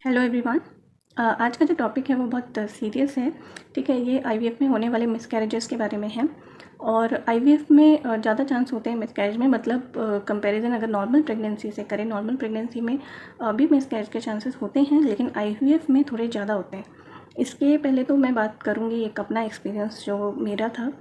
Hello everyone. आज का जो टॉपिक है वो बहुत सीरियस है। ठीक है, ये आईवीएफ में होने वाले मिसकैरेजेस के बारे में है। और आईवीएफ में ज़्यादा चांस होते हैं मिसकैरेज में, मतलब कंपैरिजन अगर नॉर्मल प्रेगनेंसी से करें, नॉर्मल प्रेगनेंसी में भी मिसकैरेज के चांसेस होते हैं, लेकिन आईवीएफ में थोड़े ज़्यादा होते हैं। इसके पहले तो मैं बात करूँगी एक अपना एक्सपीरियंस जो मेरा था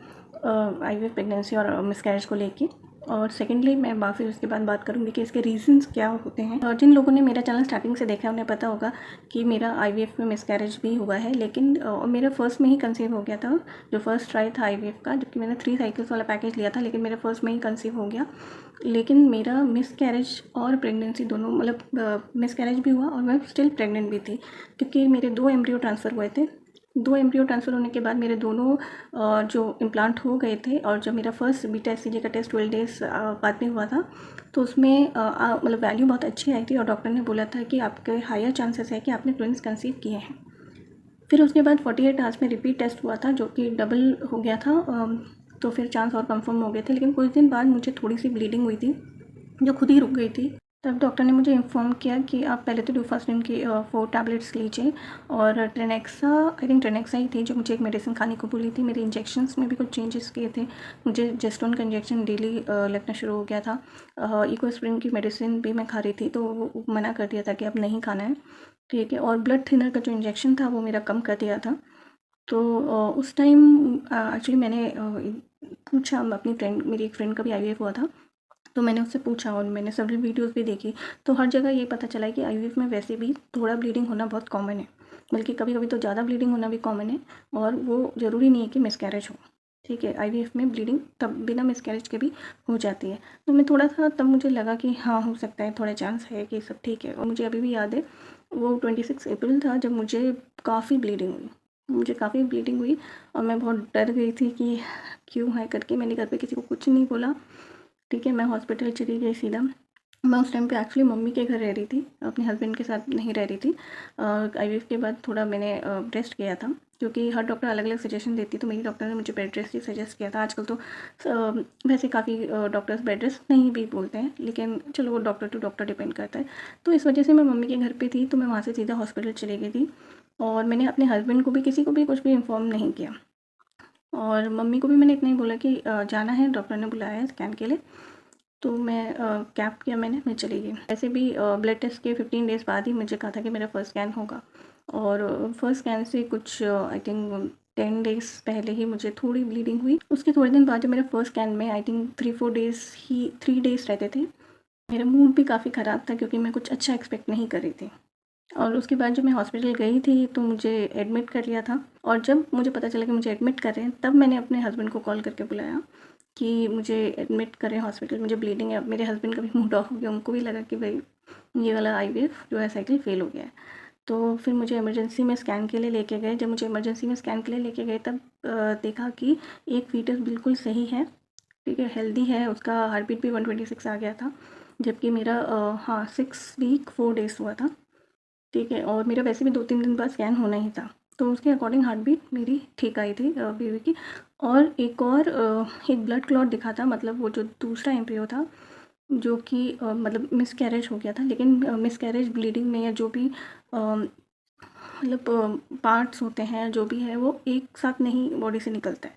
आईवीएफ प्रेगनेंसी और मिसकैरेज को लेके। और सेकेंडली मैं फिर उसके बाद बात करूँगी कि इसके रीजंस क्या होते हैं। और जिन लोगों ने मेरा चैनल स्टार्टिंग से देखा है उन्हें पता होगा कि मेरा आईवीएफ में मिसकैरेज भी हुआ है, लेकिन मेरा फर्स्ट में ही कंसीव हो गया था। जो फर्स्ट ट्राई था आईवीएफ का, जबकि मैंने 3 साइकिल्स वाला पैकेज लिया था, लेकिन मेरा फर्स्ट में ही कंसीव हो गया। लेकिन मेरा मिसकैरेज और प्रेगनेंसी दोनों, मतलब मिसकैरेज भी हुआ और मैं स्टिल प्रेग्नेंट भी थी, क्योंकि मेरे 2 एम्ब्रियो ट्रांसफ़र हुए थे। 2 एम्ब्रियो ट्रांसफ़र होने के बाद मेरे दोनों जो इम्प्लांट हो गए थे। और जब मेरा फर्स्ट बीटा एचसीजी का टेस्ट 12 डेज़ बाद में हुआ था, तो उसमें मतलब वैल्यू बहुत अच्छी आई थी और डॉक्टर ने बोला था कि आपके हायर चांसेस है कि आपने ट्विन्स कंसीव किए हैं। फिर उसके बाद 48 आवर्स में रिपीट टेस्ट हुआ था, जो कि डबल हो गया था। तो फिर चांस और कंफर्म हो गए थे, लेकिन कुछ दिन बाद मुझे थोड़ी सी ब्लीडिंग हुई थी जो खुद ही रुक गई थी। तब डॉक्टर ने मुझे इन्फॉर्म किया कि आप पहले तो डूफास्टिन की 4 टैबलेट्स लीजिए, और ट्रेनेक्सा, आई थिंक ट्रेनेक्सा ही थी जो मुझे एक मेडिसिन खाने को बोली थी। मेरे इंजेक्शंस में भी कुछ चेंजेस किए थे। मुझे जेस्टोन का इंजेक्शन डेली लगना शुरू हो गया था। इकोस्प्रिन की मेडिसिन भी मैं खा रही थी, तो वो मना कर दिया था कि अब नहीं खाना है। ठीक है, और ब्लड थिनर का जो इंजेक्शन था वो मेरा कम कर दिया था। तो उस टाइम एक्चुअली मैंने पूछा अपनी फ्रेंड, मेरी एक फ्रेंड का भी आईवीएफ हुआ था, तो मैंने उससे पूछा और मैंने सेवरल वीडियोस भी देखी। तो हर जगह ये पता चला है कि आईवीएफ में वैसे भी थोड़ा ब्लीडिंग होना बहुत कॉमन है, बल्कि कभी कभी तो ज़्यादा ब्लीडिंग होना भी कॉमन है, और वो ज़रूरी नहीं है कि मिसकैरेज हो। ठीक है, आईवीएफ में ब्लीडिंग तब बिना मिसकैरेज के भी हो जाती है। तो मैं थोड़ा सा तब मुझे लगा कि हाँ, हो सकता है, थोड़ा चांस है कि सब ठीक है। और मुझे अभी भी याद है वो 26 अप्रैल था जब मुझे काफ़ी ब्लीडिंग हुई। और मैं बहुत डर गई थी कि क्यों है करके। मैंने घर पे किसी को कुछ नहीं बोला। ठीक है, मैं हॉस्पिटल चली गई सीधा। मैं उस टाइम पे एक्चुअली मम्मी के घर रह रही थी, अपने हस्बैंड के साथ नहीं रह रही थी। आईवीएफ के बाद थोड़ा मैंने रेस्ट किया था, क्योंकि हर डॉक्टर अलग अलग सजेशन देती, तो मेरी डॉक्टर ने मुझे बेड रेस्ट ही सजेस्ट किया था। आजकल तो वैसे काफ़ी डॉक्टर्स बेड रेस्ट नहीं भी बोलते हैं, लेकिन चलो वो डॉक्टर टू डॉक्टर डिपेंड करता है। तो इस वजह से मैं मम्मी के घर पे थी, तो मैं वहाँ से सीधा हॉस्पिटल चली गई थी। और मैंने अपने हस्बैंड को भी, किसी को भी कुछ भी इन्फॉर्म नहीं किया। और मम्मी को भी मैंने इतना ही बोला कि जाना है, डॉक्टर ने बुलाया है स्कैन के लिए। तो मैं कैब किया, मैं चली गई। ऐसे भी ब्लड टेस्ट के 15 डेज़ बाद ही मुझे कहा था कि मेरा फर्स्ट स्कैन होगा। और फर्स्ट स्कैन से कुछ आई थिंक 10 डेज़ पहले ही मुझे थोड़ी ब्लीडिंग हुई। उसके थोड़े दिन बाद जब मेरा फर्स्ट स्कैन में आई थिंक 3 डेज़ रहते थे, मेरा मूड भी काफ़ी ख़राब था, क्योंकि मैं कुछ अच्छा एक्सपेक्ट नहीं कर रही थी। और उसके बाद जब मैं हॉस्पिटल गई थी तो मुझे एडमिट कर लिया था। और जब मुझे पता चला कि मुझे एडमिट कर रहे हैं, तब मैंने अपने हस्बैंड को कॉल करके बुलाया कि मुझे एडमिट करें हॉस्पिटल, मुझे ब्लीडिंग है। अब मेरे हस्बैंड का भी मूड ऑफ हो गया, उनको भी लगा कि भाई ये वाला आईवीएफ जो है साइकिल फ़ेल हो गया है। तो फिर मुझे इमरजेंसी में स्कैन के लिए लेके गए। जब मुझे इमरजेंसी में स्कैन के लिए लेके गए, तब देखा कि एक फीटस बिल्कुल सही है, ठीक है, हेल्दी है। उसका हार्ट बीट भी 126 आ गया था, जबकि मेरा हाँ 6 वीक 4 डेज़ हुआ था। ठीक है, और मेरा वैसे भी 2-3 दिन बाद स्कैन होना ही था, तो उसके अकॉर्डिंग हार्ट बीट मेरी ठीक आई थी बेबी की। और एक ब्लड क्लॉट दिखा था, मतलब वो जो दूसरा एम्ब्रियो था, जो कि मतलब मिसकैरेज हो गया था। लेकिन मिसकैरेज ब्लीडिंग में, या जो भी मतलब पार्ट्स होते हैं, जो भी है, वो एक साथ नहीं बॉडी से निकलता है।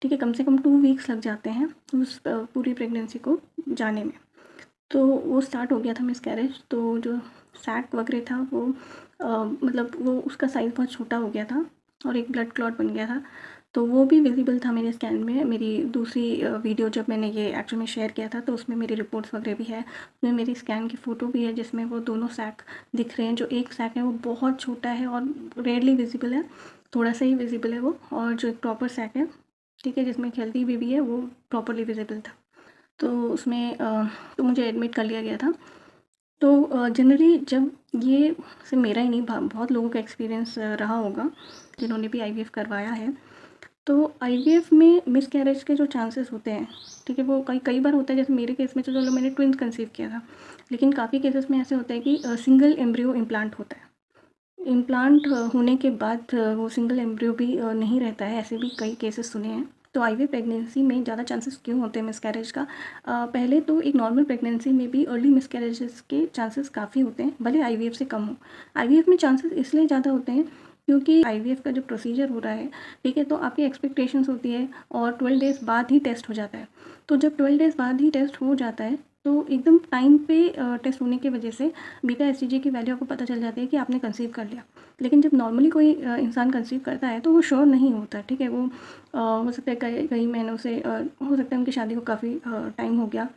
ठीक है, कम से कम 2 वीक्स लग जाते हैं उस पूरी प्रेगनेंसी को जाने में। तो वो स्टार्ट हो गया था मिसकैरेज। तो जो सैक वगैरह था वो मतलब वो उसका साइज़ बहुत छोटा हो गया था, और एक ब्लड क्लॉट बन गया था। तो वो भी विजिबल था मेरे स्कैन में। मेरी दूसरी वीडियो जब मैंने ये एक्चुअली में शेयर किया था, तो उसमें मेरी रिपोर्ट्स वगैरह भी है, उसमें मेरी स्कैन की फ़ोटो भी है, जिसमें वो दोनों सैक दिख रहे हैं। जो एक सैक है वो बहुत छोटा है और रेयरली विजिबल है, थोड़ा सा ही विजिबल है वो। और जो एक प्रॉपर सैक है, ठीक है, जिसमें एक हेल्दी बेबी है, वो प्रॉपरली विजिबल था। तो उसमें तो मुझे एडमिट कर लिया गया था। तो जनरली जब ये सिर्फ मेरा ही नहीं, बहुत लोगों का एक्सपीरियंस रहा होगा जिन्होंने भी आईवीएफ करवाया है। तो आईवीएफ में मिसकैरेज के जो चांसेस होते हैं, ठीक है, वो कई कई बार होता है। जैसे मेरे केस में तो चलो मैंने ट्विन्स कंसीव किया था, लेकिन काफ़ी केसेस में ऐसे होता है कि सिंगल एम्ब्रियो इम्प्लांट होता है। इम्प्लांट होने के बाद वो सिंगल एम्ब्रियो भी नहीं रहता है। ऐसे भी कई केसेस सुने हैं। तो आईवीएफ प्रेगनेंसी में ज़्यादा चांसेस क्यों होते हैं मिसकैरेज का? पहले तो एक नॉर्मल प्रेगनेंसी में भी अर्ली मिसकैरेजेस के चांसेस काफ़ी होते हैं, भले आईवीएफ से कम हो। आईवीएफ में चांसेस इसलिए ज़्यादा होते हैं क्योंकि आईवीएफ का जो प्रोसीजर हो रहा है, ठीक है, तो आपकी एक्सपेक्टेशंस होती है और 12 डेज़ बाद ही टेस्ट हो जाता है। तो जब 12 डेज़ बाद ही टेस्ट हो जाता है तो एकदम टाइम पे टेस्ट होने की वजह से बीटा एसटीजी की वैल्यू आपको पता चल जाती है कि आपने कंसीव कर लिया। लेकिन जब नॉर्मली कोई इंसान कंसीव करता है तो वो श्योर नहीं होता, ठीक है, वो हो सकता है कई महीनों से हो सकता है उनकी शादी को काफ़ी टाइम हो गया,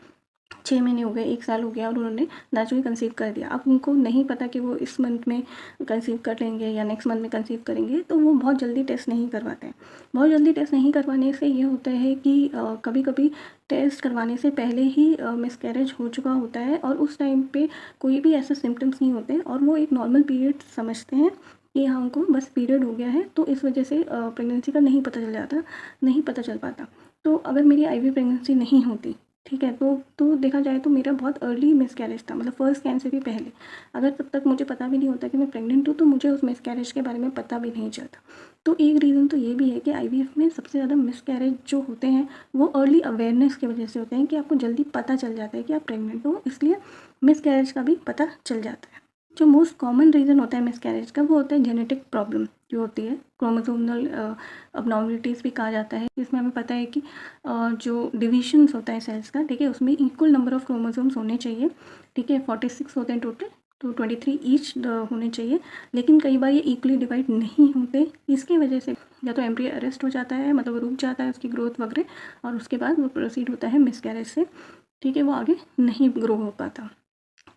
6 महीने हो गए, 1 साल हो गया और उन्होंने नेचुरली कंसीव कर दिया। अब उनको नहीं पता कि वो इस मंथ में कंसीव कर लेंगे या नेक्स्ट मंथ में कंसीव करेंगे, तो वो बहुत जल्दी टेस्ट नहीं करवाते हैं। बहुत जल्दी टेस्ट नहीं करवाने से ये होता है कि कभी-कभी टेस्ट करवाने से पहले ही मिसकैरेज हो चुका होता है और उस टाइम पे कोई भी ऐसे सिम्पटम्स नहीं होते और वो एक नॉर्मल पीरियड समझते हैं कि हाँ, उनको बस पीरियड हो गया है, तो इस वजह से प्रेगनेंसी का नहीं पता चल पाता। तो अगर मेरी आईवी प्रेगनेंसी नहीं होती, ठीक है, तो देखा जाए तो मेरा बहुत अर्ली मिसकैरेज था, मतलब फर्स्ट स्कैन से भी पहले। अगर तब तक मुझे पता भी नहीं होता कि मैं प्रेग्नेंट हूँ तो मुझे उस मिसकैरेज के बारे में पता भी नहीं चलता। तो एक रीज़न तो ये भी है कि आईवीएफ में सबसे ज़्यादा मिसकैरेज जो होते हैं वो अर्ली अवेयरनेस की वजह से होते हैं कि आपको जल्दी पता चल जाता है कि आप प्रेग्नेंट हो, इसलिए मिसकैरेज का भी पता चल जाता है। जो मोस्ट कॉमन रीज़न होता है मिसकैरेज का वो होता है जेनेटिक प्रॉब्लम जो होती है, क्रोमोसोमल अबनॉर्मलिटीज़ भी कहा जाता है। इसमें हमें पता है कि जो डिविजन्स होता है सेल्स का, ठीक है, उसमें इक्वल नंबर ऑफ क्रोमोसोम्स होने चाहिए, ठीक है, 46 होते हैं टोटल, तो 23 ईच होने चाहिए, लेकिन कई बार ये इक्वली डिवाइड नहीं होते। इसकी वजह से या तो एम्ब्रियो अरेस्ट हो जाता है, मतलब रुक जाता है उसकी ग्रोथ वगैरह, और उसके बाद वो प्रोसीड होता है मिसकैरेज से, ठीक है, वो आगे नहीं ग्रो हो पाता।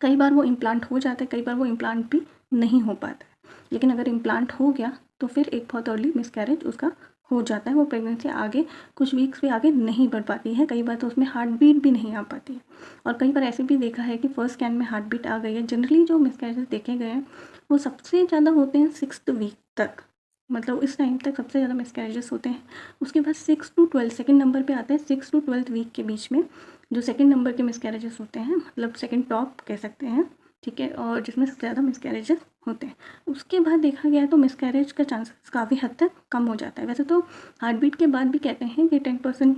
कई बार वो इम्प्लांट हो जाता है, कई बार वो इम्प्लांट भी नहीं हो पाता है। लेकिन अगर इम्प्लांट हो गया तो फिर एक बहुत अर्ली मिसकैरेज उसका हो जाता है, वो प्रेगनेंसी आगे कुछ वीक्स भी आगे नहीं बढ़ पाती है। कई बार तो उसमें हार्ट बीट भी नहीं आ पाती है, और कई बार ऐसे भी देखा है कि फर्स्ट स्कैन में हार्ट बीट आ गई है। जनरली जो मिसकैरेज देखे गए हैं वो सबसे ज़्यादा होते हैं 6th वीक तक, मतलब इस टाइम तक सबसे ज़्यादा मिसकैरेजेस होते हैं। उसके बाद 6 to 12 सेकेंड नंबर पे आता है, 6 to 12 वीक के बीच में जो सेकंड नंबर के मिसकैरेजेस होते हैं, मतलब सेकंड टॉप कह सकते हैं, ठीक है, और जिसमें सबसे ज़्यादा मिसकैरेजेस होते हैं। उसके बाद देखा गया तो मिसकैरेज का चांसेस काफ़ी हद तक कम हो जाता है। वैसे तो हार्ट बीट के बाद भी कहते हैं कि 10%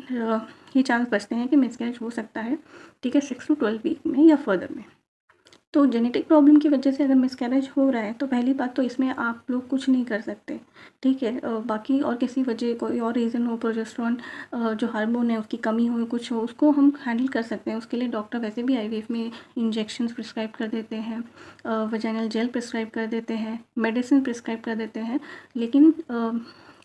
ही चांस बचते हैं कि मिसकैरेज हो सकता है, ठीक है, 6 to 12 वीक में या फर्दर में। तो जेनेटिक प्रॉब्लम की वजह से अगर मिसकैरेज हो रहा है तो पहली बात तो इसमें आप लोग कुछ नहीं कर सकते, ठीक है। बाकी और किसी वजह, कोई और रीज़न हो, प्रोजेस्टेरोन जो हार्मोन है उसकी कमी हो, कुछ हो, उसको हम हैंडल कर सकते हैं। उसके लिए डॉक्टर वैसे भी आईवीएफ में इंजेक्शंस प्रिस्क्राइब कर देते हैं, वजाइनल जेल प्रिस्क्राइब कर देते हैं, मेडिसिन प्रिस्क्राइब कर देते हैं। लेकिन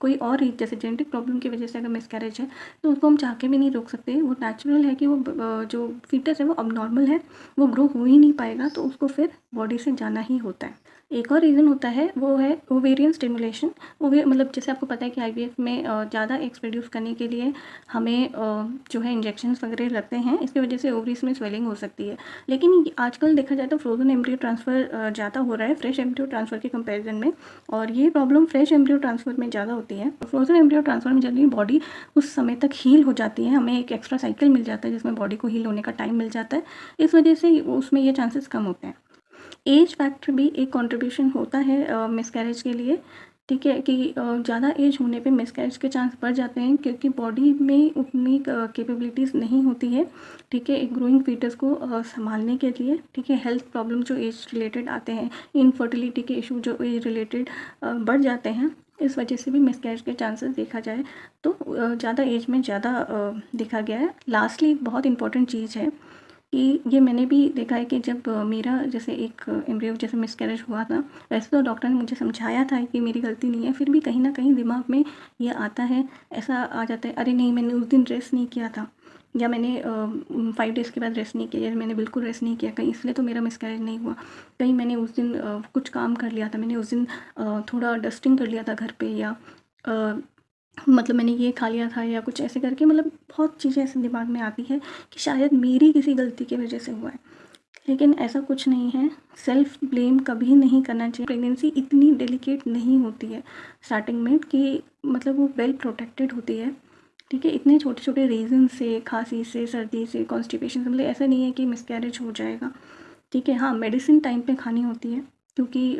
कोई और ही जैसे जेनेटिक प्रॉब्लम की वजह से अगर मिसकैरेज है तो उसको हम चाह के भी नहीं रोक सकते। वो नेचुरल है कि वो जो फीटस है वो अबनॉर्मल है, वो ग्रो हो ही नहीं पाएगा, तो उसको फिर बॉडी से जाना ही होता है। एक और रीज़न होता है वो है ओवेरियन स्टिमुलेशन। मतलब जैसे आपको पता है कि आईवीएफ में ज़्यादा एग्स प्रोड्यूस करने के लिए हमें जो है इंजेक्शंस वगैरह लगते हैं, इसकी वजह से ओवरीज में स्वेलिंग हो सकती है। लेकिन आजकल देखा जाए तो फ्रोजन एम्ब्रियो ट्रांसफ़र ज़्यादा हो रहा है फ्रेश एम्ब्रियो ट्रांसफ़र के कंपैरिजन में, और ये प्रॉब्लम फ्रेश एम्ब्रियो ट्रांसफ़र में ज़्यादा होती है। फ्रोजन एम्ब्रियो ट्रांसफ़र में जनरली बॉडी उस समय तक हील हो जाती है, हमें एक एक्स्ट्रा साइकिल मिल जाता है जिसमें बॉडी को हील होने का टाइम मिल जाता है, इस वजह से उसमें ये चांसेस कम होते हैं। एज फैक्टर भी एक कंट्रीब्यूशन होता है मिसकैरेज के लिए, ठीक है, कि ज़्यादा एज होने पे मिसकैरेज के चांस बढ़ जाते हैं क्योंकि बॉडी में उतनी कैपेबिलिटीज़ नहीं होती है, ठीक है, एक ग्रोइंग फीटस को संभालने के लिए, ठीक है। हेल्थ प्रॉब्लम जो एज रिलेटेड आते हैं, इनफर्टिलिटी के इशू जो एज रिलेटेड बढ़ जाते हैं, इस वजह से भी मिसकैरेज के चांसेस देखा जाए तो ज़्यादा एज में ज़्यादा देखा गया है। लास्टली एक बहुत इंपॉर्टेंट चीज़ है कि ये मैंने भी देखा है कि जब मेरा जैसे एक एम्ब्रियो जैसे मिसकैरेज हुआ था, वैसे तो डॉक्टर ने मुझे समझाया था कि मेरी गलती नहीं है, फिर भी कहीं ना कहीं दिमाग में ये आता है, ऐसा आ जाता है, अरे नहीं मैंने उस दिन रेस्ट नहीं किया था, या मैंने 5 डेज़ के बाद रेस्ट नहीं किया, या मैंने बिल्कुल रेस्ट नहीं किया, कहीं इसलिए तो मेरा मिसकैरेज नहीं हुआ, कहीं मैंने उस दिन कुछ काम कर लिया था, मैंने उस दिन थोड़ा डस्टिंग कर लिया था घर पे, या मतलब मैंने ये खा लिया था, या कुछ ऐसे करके, मतलब बहुत चीज़ें ऐसे दिमाग में आती है कि शायद मेरी किसी गलती की वजह से हुआ है। लेकिन ऐसा कुछ नहीं है, सेल्फ ब्लेम कभी नहीं करना चाहिए। प्रेगनेंसी इतनी डेलिकेट नहीं होती है स्टार्टिंग में कि मतलब वो वेल प्रोटेक्टेड होती है, ठीक है। इतने छोटे छोटे रीज़न से, खांसी से, सर्दी से, कॉन्स्टिपेशन से, मतलब ऐसा नहीं है कि मिसकैरेज हो जाएगा, ठीक है। हाँ, मेडिसिन टाइम पे खानी होती है, क्योंकि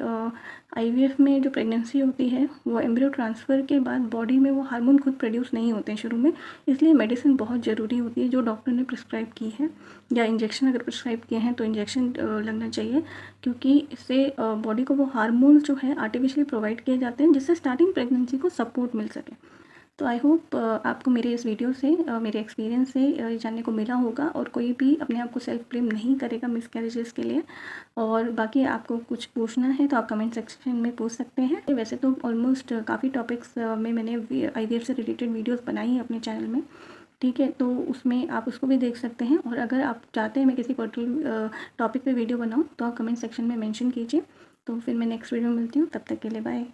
आईवीएफ में जो प्रेगनेंसी होती है वो एम्ब्रियो ट्रांसफ़र के बाद बॉडी में वो हार्मोन खुद प्रोड्यूस नहीं होते हैं शुरू में, इसलिए मेडिसिन बहुत ज़रूरी होती है जो डॉक्टर ने प्रिस्क्राइब की है, या इंजेक्शन अगर प्रिस्क्राइब किए हैं तो इंजेक्शन लगना चाहिए, क्योंकि इससे बॉडी को वो हार्मोन्स जो है आर्टिफिशियली प्रोवाइड किए जाते हैं जिससे स्टार्टिंग प्रेगनेंसी को सपोर्ट मिल सके। तो आई होप आपको मेरे इस वीडियो से मेरे एक्सपीरियंस से ये जानने को मिला होगा और कोई भी अपने आप को सेल्फ ब्लेम नहीं करेगा मिसकैरेजेस के लिए। और बाकी आपको कुछ पूछना है तो आप कमेंट सेक्शन में पूछ सकते हैं। वैसे तो ऑलमोस्ट काफ़ी टॉपिक्स में मैंने आईवीएफ से रिलेटेड वीडियोस बनाई हैं अपने चैनल में, ठीक है, तो उसमें आप उसको भी देख सकते हैं। और अगर आप चाहते हैं मैं किसी पर्टिकुलर टॉपिक पे वीडियो बनाऊँ तो आप कमेंट सेक्शन में मेंशन कीजिए। तो फिर मैं नेक्स्ट वीडियो में मिलती हूँ, तब तक के लिए बाय।